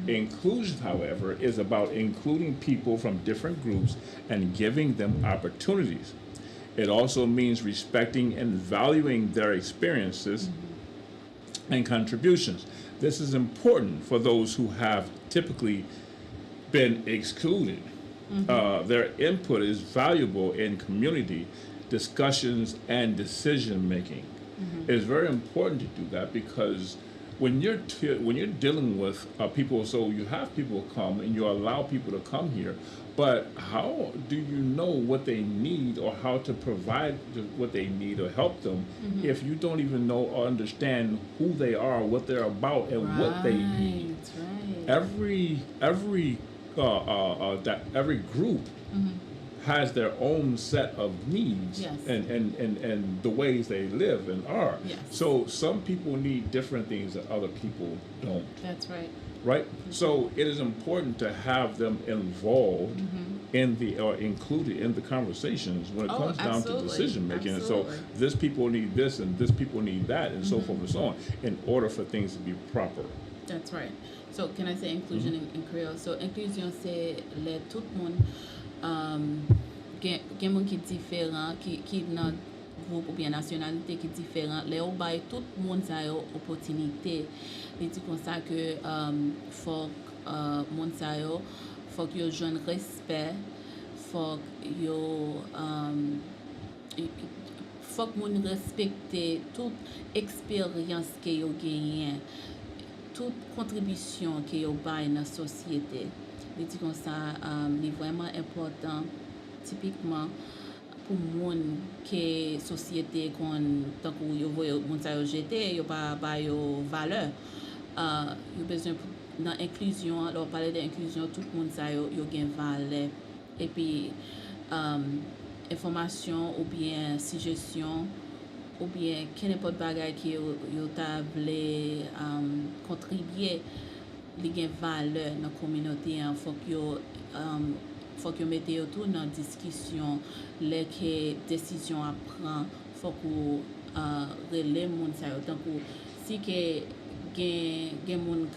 Inclusion, however, is about including people from different groups and giving them opportunities. It also means respecting and valuing their experiences and contributions. This is important for those who have typically been excluded. Their input is valuable in community discussions and decision making. It's very important to do that because when you're dealing with people, so you have people come and you allow people to come here, but how do you know what they need or how to provide what they need or help them if you don't even know or understand who they are, what they're about, and what they need? Right. Every group has their own set of needs Yes. and the ways they live and are. Yes. So some people need different things that other people don't. That's right. Right? So it is important to have them involved in or included in the conversations when it comes down to absolutely. decision making. And so Absolutely. this people need this and this people need that and so forth and so on in order for things to be proper. That's right. So can I say inclusion in Creole? So inclusion c'est les tout le monde gen moun ki diferent ki nan groupe ou bien nationalité qui différent les ou bay tout monde sa yo opportunité li di kon sa que faut monde sa yo faut que yo joine respect faut yo faut que moun respecte toute expérience que yo genyen toute contribution que yo bay dans société. Li di kon sa li vraiment important typiquement pour moun que société kon tant que yo voye moun sa yo jeté yo pas ba yo valeur yo besoin dans inclusion alors parler d'inclusion tout moun sa yo gen valeur et puis information ou bien suggestion ou bien n'importe bagay qui yo ta vle contribuer li gen valeur dans communauté faut que mette yo tout dans discussion les que décision à prendre faut que relais moun sa yo tant que si que gen moun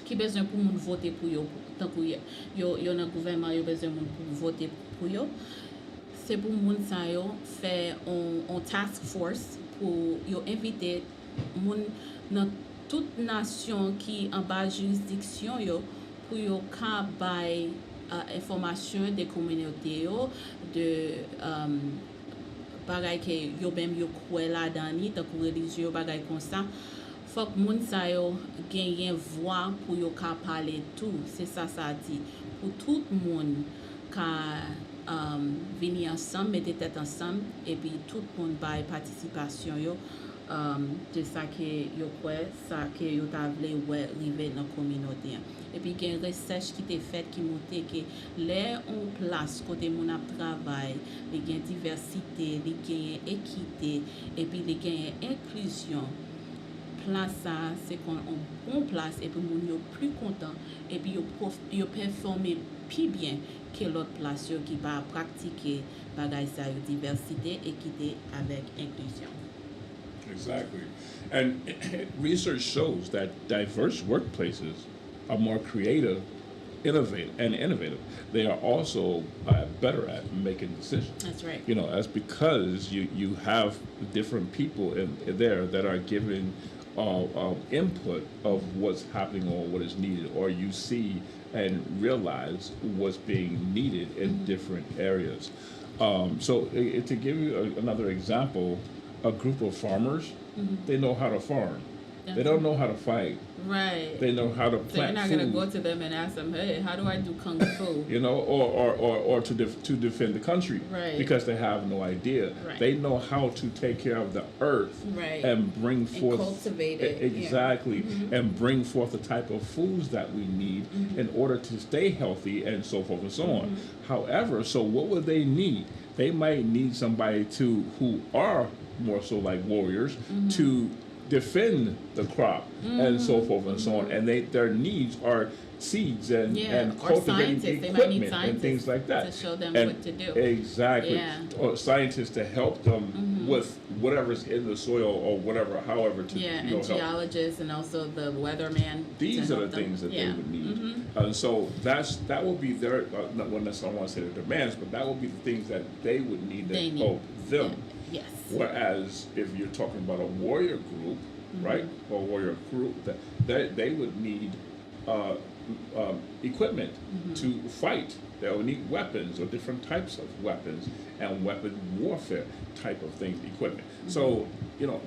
qui besoin pour moun voter pour yo tant que yo dans gouvernement yo besoin moun pour voter pour yo c'est pour moun sa yo faire un task force pour yo inviter moun dans toute nation qui en bas juridiction yo pour yo ka bay information des communautés yo de bagay que yo même yo croit là dans ni tant que religieux bagay comme ça faut que moun sa yo genyen voix pour yo ka parler tout c'est ça dit pour tout monde ka venir ensemble mettre tête ensemble et puis tout le monde bay participation yo de ça que yo croit ça que yo ta vle ouais river dans communauté et puis il y a une recherche qui était faite qui montre que les on place côté mon travail il y a diversité il y a équité et puis il y a inclusion place ça c'est qu'on bon place et puis moun yo plus content et puis yo performer plus bien que l'autre place qui va pratiquer bagay ça diversité équité avec inclusion. Exactly. And research shows that diverse workplaces are more creative, innovative. They are also better at making decisions. That's right. You know, that's because you have different people in there that are giving input of what's happening or what is needed, or you see and realize what's being needed in different areas. So to give you another example, a group of farmers, they know how to farm. They don't know how to fight. Right. They know how to So you're plant not food. gonna go to them and ask them, hey, how do I do kung fu? You know, or to defend the country, Right. because they have no idea. Right. They know how to take care of the earth Right. and bring forth cultivate it, yeah. exactly, and bring forth the type of foods that we need in order to stay healthy and so forth and so on. However, so what would they need? They might need somebody who are more so like warriors, to defend the crop and so forth and so on. And their needs are seeds and or cultivating scientists. They might need equipment and things like that. to show them And what to do. Exactly. Yeah. Or scientists to help them with whatever's in the soil or whatever, however to And help. geologists and also the weatherman. These to are the help them. things that they would need. And so that would be their, not one necessarily I want to say their demands, but that would be the things that they would need They to need. help them. Yes. Whereas if you're talking about a warrior group, right, or warrior group, that they would need equipment to fight. They would need weapons or different types of weapons and weapon warfare type of things, equipment. So,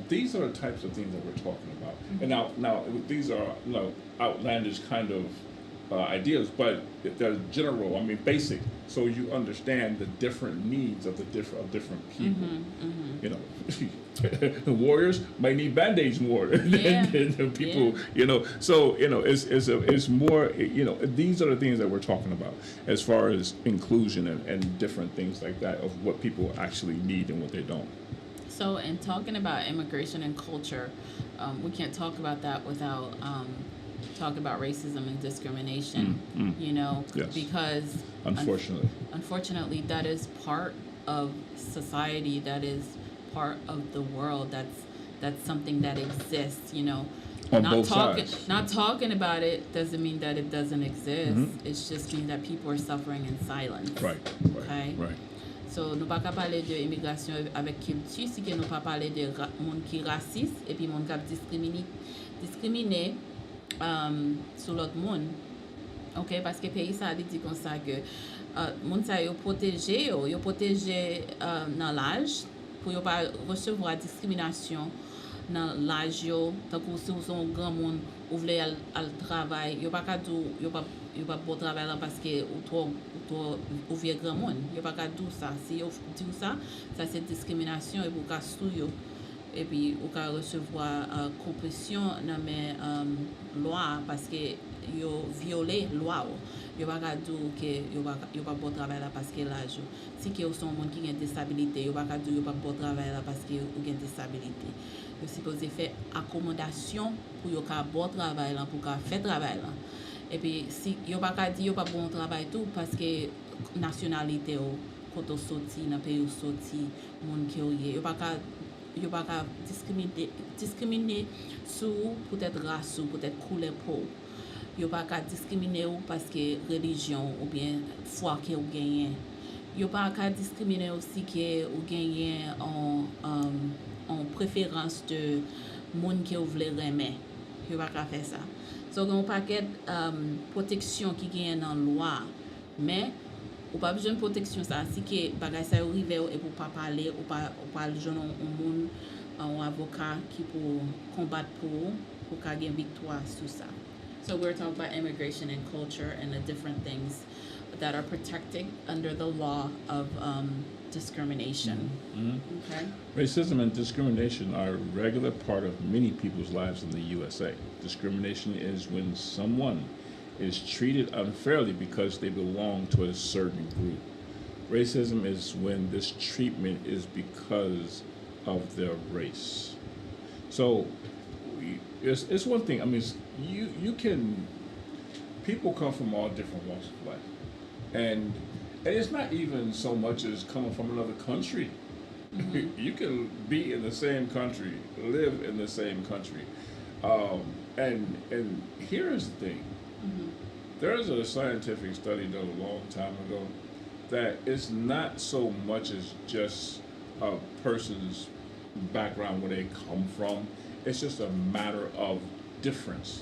these are the types of things that we're talking about. And now these are, outlandish kind of ideas, but they're general, basic, so you understand the different needs of different people. The warriors might need band-aids more than the people, so it's more, these are the things that we're talking about as far as inclusion and different things like that of what people actually need and what they don't. So, in talking about immigration and culture, we can't talk about that without talking about racism and discrimination. Yes. Because unfortunately, that is part of society. That is part of the world. That's something that exists. On both sides. Not talking about it doesn't mean that it doesn't exist. It's just mean that people are suffering in silence. Right. Okay. Right. So, nous pas qu'à parler de immigration avec culture, si que nous pas parler de monde qui raciste et puis monde qui discriminé sur l'autre monde. OK, parce que pays ça dit comme ça que monde ça yo protéger dans l'âge pour yo pas recevoir discrimination dans l'âge yo, tant que si vous son grand monde ou voulez al travail, yo pas pas bon travail là parce que ou vieux grand monde, yo pas dire ça. Si yo dit ça c'est discrimination et pour ka sou yo. Et puis ou ka recevoir compréhension dans mes loi parce que yo violé loi. Yo pas dire que yo pas bon travail là parce que l'âge. Si que ou son monde qui a des stabilité, yo pas dire yo pas bon travail là parce que ou gain des stabilité. Yo supposé faire accommodation pour yo ka bon travail là pour ka faire travail là. Et puis si yo pas dire yo pas bon travail tout parce que nationalité ou quand sorti dans pays ou sorti monde qui yo pas discriminer sur peut-être race ou peut-être couleur peau. Yo pas discriminer ou parce que religion ou bien foi que ou gagne. Yo pas discriminer aussi que ou gagne en préférence de monde que vous voulez aimer. Yo pas faire ça. So on paquet protection qui gagne dans loi mais ou pas besoin de protection ça si que bagay ça arrivé et pour pas parler ou pas joindre un monde un avocat qui pour combattre pour gagner victoire sur ça. So we're talking about immigration and culture and the different things that are protected under the law of discrimination. Okay. Racism and discrimination are a regular part of many people's lives in the USA. Discrimination is when someone is treated unfairly because they belong to a certain group. Racism is when this treatment is because of their race. So it's one thing. You can, people come from all different walks of life, and it's not even so much as coming from another country. You can be in the same country, live in the same country, and here's the thing. There's a scientific study done a long time ago that it's not so much as just a person's background, where they come from. It's just a matter of difference.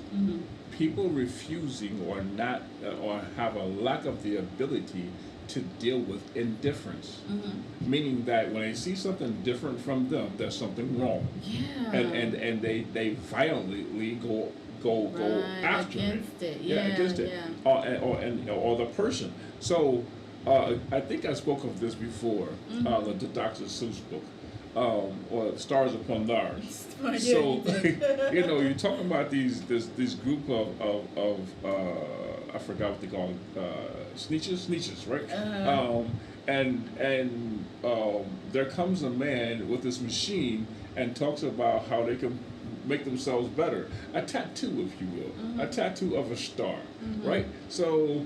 People refusing or not, or have a lack of the ability to deal with indifference. Meaning that when they see something different from them, there's something wrong. Yeah. And they violently go after against it. Against it. Or the person. So I think I spoke of this before, the Dr. Seuss book, or Stars Upon Stars. So you're talking about this group of I forgot what they call them, Sneetches, right? and there comes a man with this machine and talks about how they can make themselves better. A tattoo, if you will, a tattoo of a star, right? So,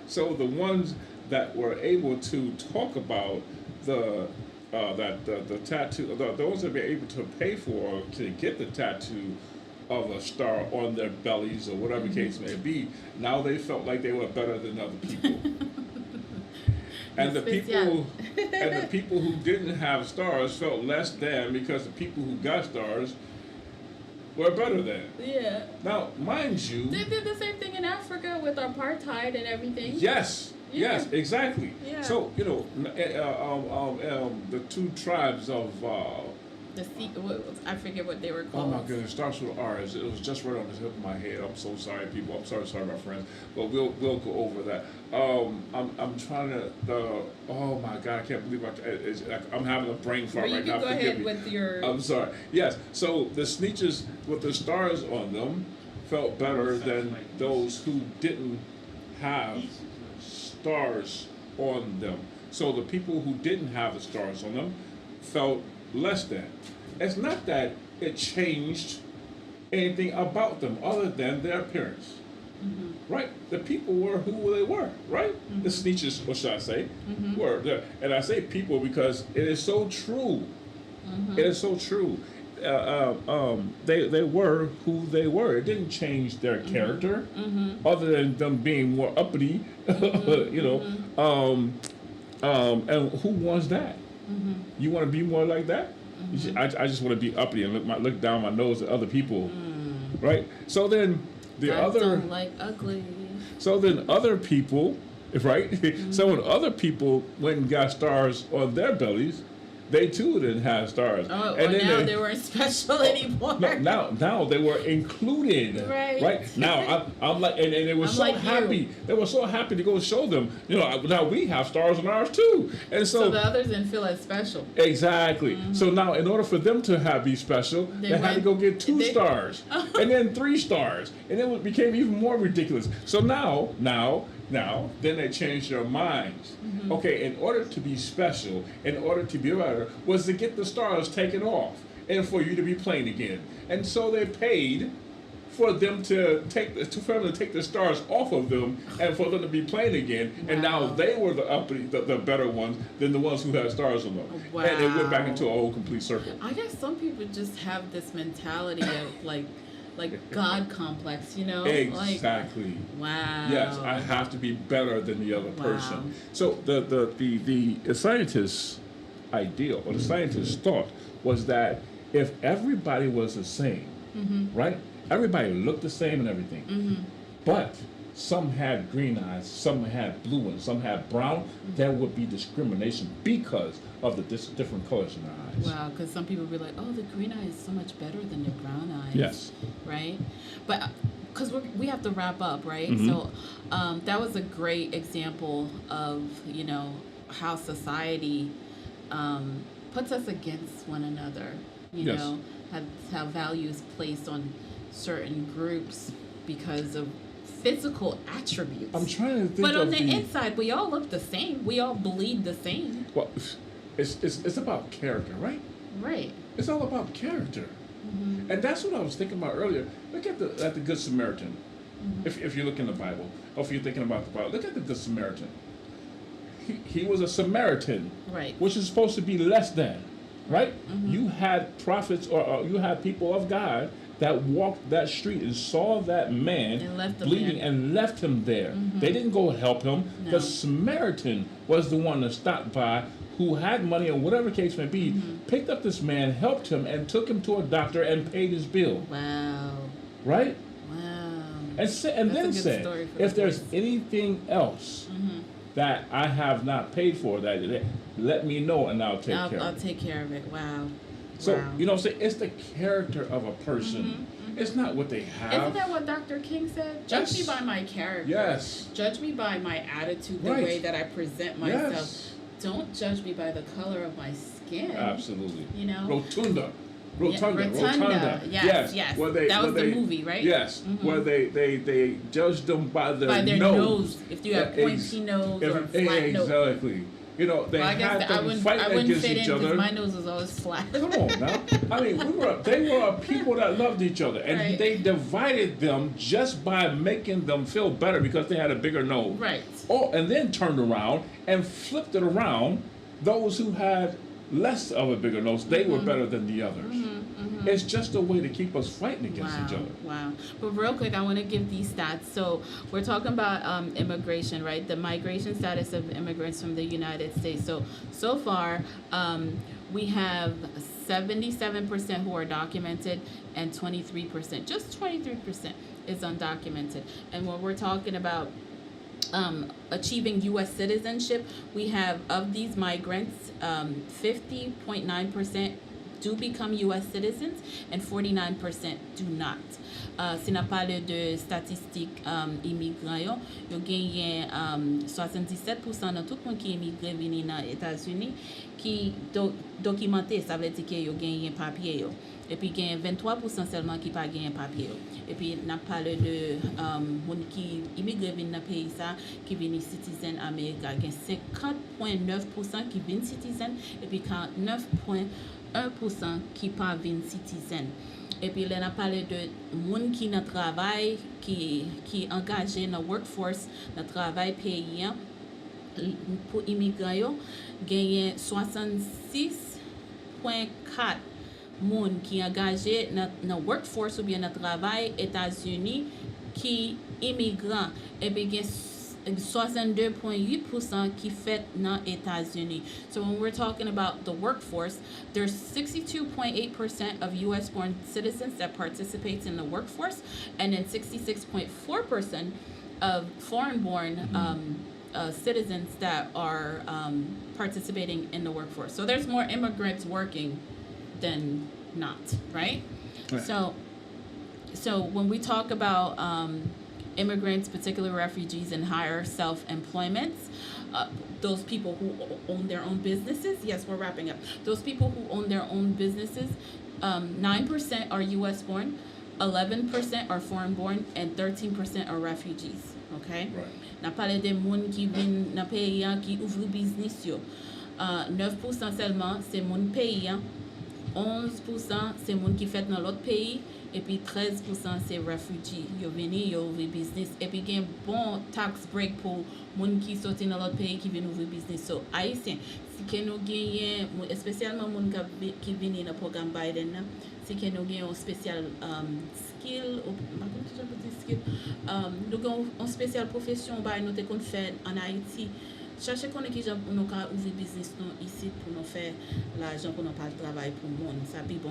so the ones that were able to talk about the tattoo, the ones that were able to pay for to get the tattoo of a star on their bellies or whatever the case may be, now they felt like they were better than other people. And the people who didn't have stars felt less than because the people who got stars were better than. Yeah. Now, mind you, They did the same thing in Africa with apartheid and everything. yes, yes, Yeah. exactly. Yeah. So you know, the two tribes of I forget what they were oh called. my goodness, it starts with R. It was just right on the tip of my head. I'm so sorry, people. I'm sorry, my friends. But we'll go over that. I'm trying to oh my God, I can't believe I'm having a brain fart Well, right you now. can go Forgive ahead me. with your. I'm sorry. Yes. So the sneakers with the stars on them felt better than those who didn't have stars on them. So the people who didn't have the stars on them felt less than. It's not that it changed anything about them other than their appearance. Right? The people were who they were, right? The sneakers, what should I say, were there. And I say people because it is so true. It is so true. They were who they were. It didn't change their character, other than them being more uppity, you know. And who wants that? You want to be more like that? I just want to be uppity and look down my nose at other people, right? So then Guys don't like ugly. so then other people, right? So when other people went and got stars on their bellies, they too didn't have stars. Oh, and well, then now they weren't special anymore. now they were included. Right. Now I'm like, and they were I'm so like you. happy. They were so happy to go show them. You know, now we have stars on ours too. And So the others didn't feel as special. exactly. So now, in order for them to be special, they had to go get 2 stars, and then 3 stars, and then it became even more ridiculous. So now, then they changed their minds. Okay, in order to be special, in order to be better, was to get the stars taken off, and for you to be plain again. And so they paid for them to take the stars off of them, and for them to be plain again. And now Wow. they were the better ones than the ones who had stars on them. Wow. And it went back into a whole complete circle. I guess some people just have this mentality of like God complex, you know? Exactly. Like, wow. Yes, I have to be better than the other Wow. person. So the scientist's ideal, or the scientist's thought, was that if everybody was the same, right? Everybody looked the same and everything. But some had green eyes, some had blue ones, some had brown. There would be discrimination because of the different colors in their eyes. Wow, because some people be like, oh, the green eye is so much better than the brown eyes. Yes. Right? But because we have to wrap up, right? Mm-hmm. So that was a great example of, you know, how society puts us against one another, you Yes. know, how values placed on certain groups because of physical attributes. I'm trying to think But on of the inside, we all look the same. We all bleed the same. Well, it's about character, right? Right. It's all about character. And that's what I was thinking about earlier. Look at the Good Samaritan. If you look in the Bible, or if you're thinking about the Bible, look at the Good Samaritan. He was a Samaritan, Right. which is supposed to be less than, right? You had prophets or you had people of God that walked that street and saw that man And left him bleeding there. and left him there. They didn't go help him. No. The Samaritan was the one that stopped by, who had money or whatever case may be, picked up this man, helped him, and took him to a doctor and paid his bill. Wow. Right? Wow. And That's then a good said, story for if the there's boys. anything else that I have not paid for, that let me know and I'll take care I'll of it. take care of it. Wow. So, Wow. you know what I'm saying? It's the character of a person. It's not what they have. Isn't that what Dr. King said? Judge me Yes. by my character. Yes. Judge me by my attitude, the Right. way that I present myself. Yes. Don't judge me by the color of my skin. Absolutely. You know? Rotunda. Rotunda. Yes. Where That was where the movie, right? Yes. Where they judged them by their By their nose. nose. If you have pointy nose or flat nose. Exactly. You know, they Well, I had guess I them wouldn't fighting against fit each in because other. my nose was always flat. Come on now. I mean, they were a people that loved each other, and Right. they divided them just by making them feel better because they had a bigger nose. Right. Oh, and then turned around and flipped it around. Those who had less of a bigger nose, they were better than the others. It's just a way to keep us fighting against each other. Wow. But real quick, I want to give these stats. So we're talking about immigration, right? The migration status of immigrants from the United States. So far, we have 77% who are documented and 23%, just 23% is undocumented. And when we're talking about achieving U.S. citizenship, we have, of these migrants, 50.9% do become U.S. citizens and 49% do not. Si na pale de statistik imigran yo genyen 77% nan tout moun ki imigre vini nan Etats-Unis ki documenté, sa vle di ke yo genyen papye yo. Et puis genyen 23% seulement qui pa genyen papye yo. Et puis na pale de moun ki imigre vini nan peyi sa ki vini citizen Amerika, gen 50.9% qui vini citizen et puis 49.1% qui pas vin citizen. Et puis là, on a parlé de moun qui nan travail, qui engagé dans workforce, dans travail paysan pour immigrants yo, gagné 66.4 moun qui engagé dans workforce ou bien dans travail États-Unis qui immigrants. Et puis 62.8% qui fait dans États-Unis. So when we're talking about the workforce, there's 62.8% of U.S.-born citizens that participates in the workforce, and then 66.4% of foreign-born citizens that are participating in the workforce. So there's more immigrants working than not, right? So when we talk about immigrants, particularly refugees, and higher self-employment, those people who own their own businesses, yes, we're wrapping up. Those people who own their own businesses, 9% are U.S. born, 11% are foreign born, and 13% are refugees. Okay? Right. Na pale de moun ki vin nan peyi ki ouvri business yo. 9% seulement c'est moun peyi, 11% c'est moun ki fait dans l'autre pays, et puis 13% c'est réfugiés. Yo vini, yo ouvri business, et puis gen bon tax break pour moun qui sorti dans l'autre pays qui vient ouvrir business. So haïtien, si que nous gagnons, spécialement moun qui vini dans programme Biden, si que nous gagnons un spécial skill, nous gagnons un spécial profession bah nous te qu'on fait en Haïti. Cherchez qu'on qui nous ka ouvrir business ici pour nous faire l'argent pour nous pas travailler pour monde. Ça puis bon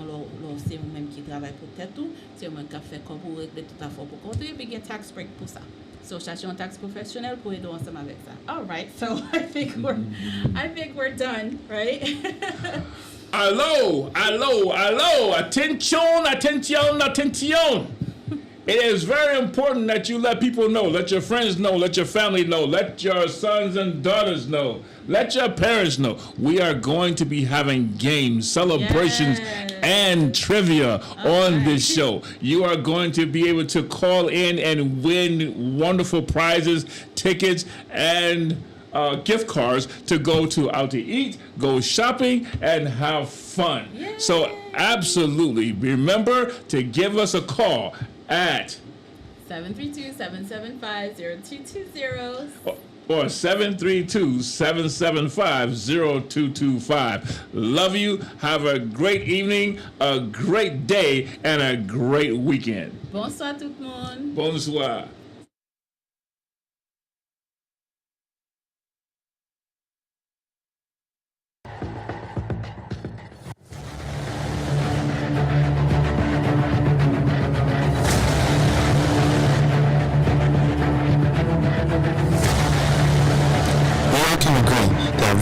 c'est vous même qui travaille pour tête tout, c'est vous même qui fait comme pour régler tout à fait pour compter et puis get tax break pour ça. So cherchez un tax professionnel pour aider ensemble avec ça. All right. So I think we're done, right? Allo. Attention. It is very important that you let people know, let your friends know, let your family know, let your sons and daughters know, let your parents know. We are going to be having games, celebrations, and trivia on this show. You are going to be able to call in and win wonderful prizes, tickets, and gift cards to go out to eat, go shopping, and have fun. Yay. So absolutely, remember to give us a call at 732-775-0220 or 732-775-0225. Love you. Have a great evening, a great day, and a great weekend. Bonsoir tout le monde. Bonsoir.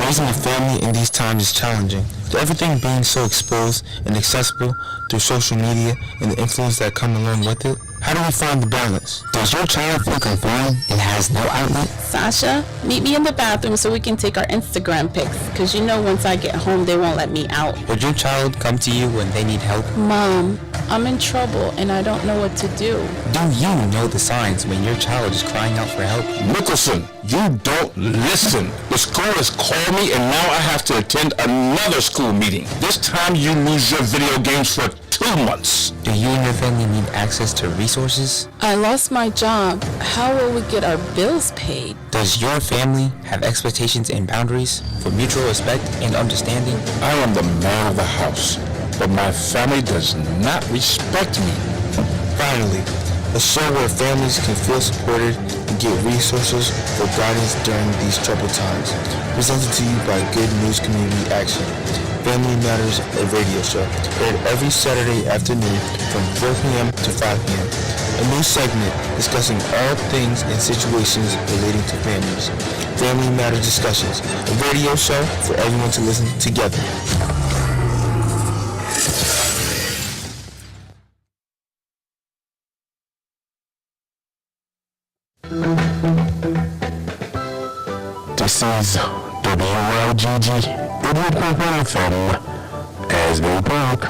Raising a family in these times is challenging. With everything being so exposed and accessible through social media and the influence that come along with it, how do we find the balance? Does your child feel confined and has no outlet? Sasha, meet me in the bathroom so we can take our Instagram pics, because once I get home, they won't let me out. Would your child come to you when they need help? Mom, I'm in trouble and I don't know what to do. Do you know the signs when your child is crying out for help? Nicholson, you don't listen. The school has called me and now I have to attend another school meeting. This time you lose your video games for 2 months. Do you and your family need access to resources? I lost my job. How will we get our bills paid? Does your family have expectations and boundaries for mutual respect and understanding? I am the man of the house, but my family does not respect me. Finally, a show where families can feel supported and get resources for guidance during these troubled times. Presented to you by Good News Community Action. Family Matters, a radio show, aired every Saturday afternoon from 4 p.m. to 5 p.m. A new segment discussing all things and situations relating to families. Family Matters Discussions, a radio show for everyone to listen together. This is WYGG, Goodwood FM, Asbury Park.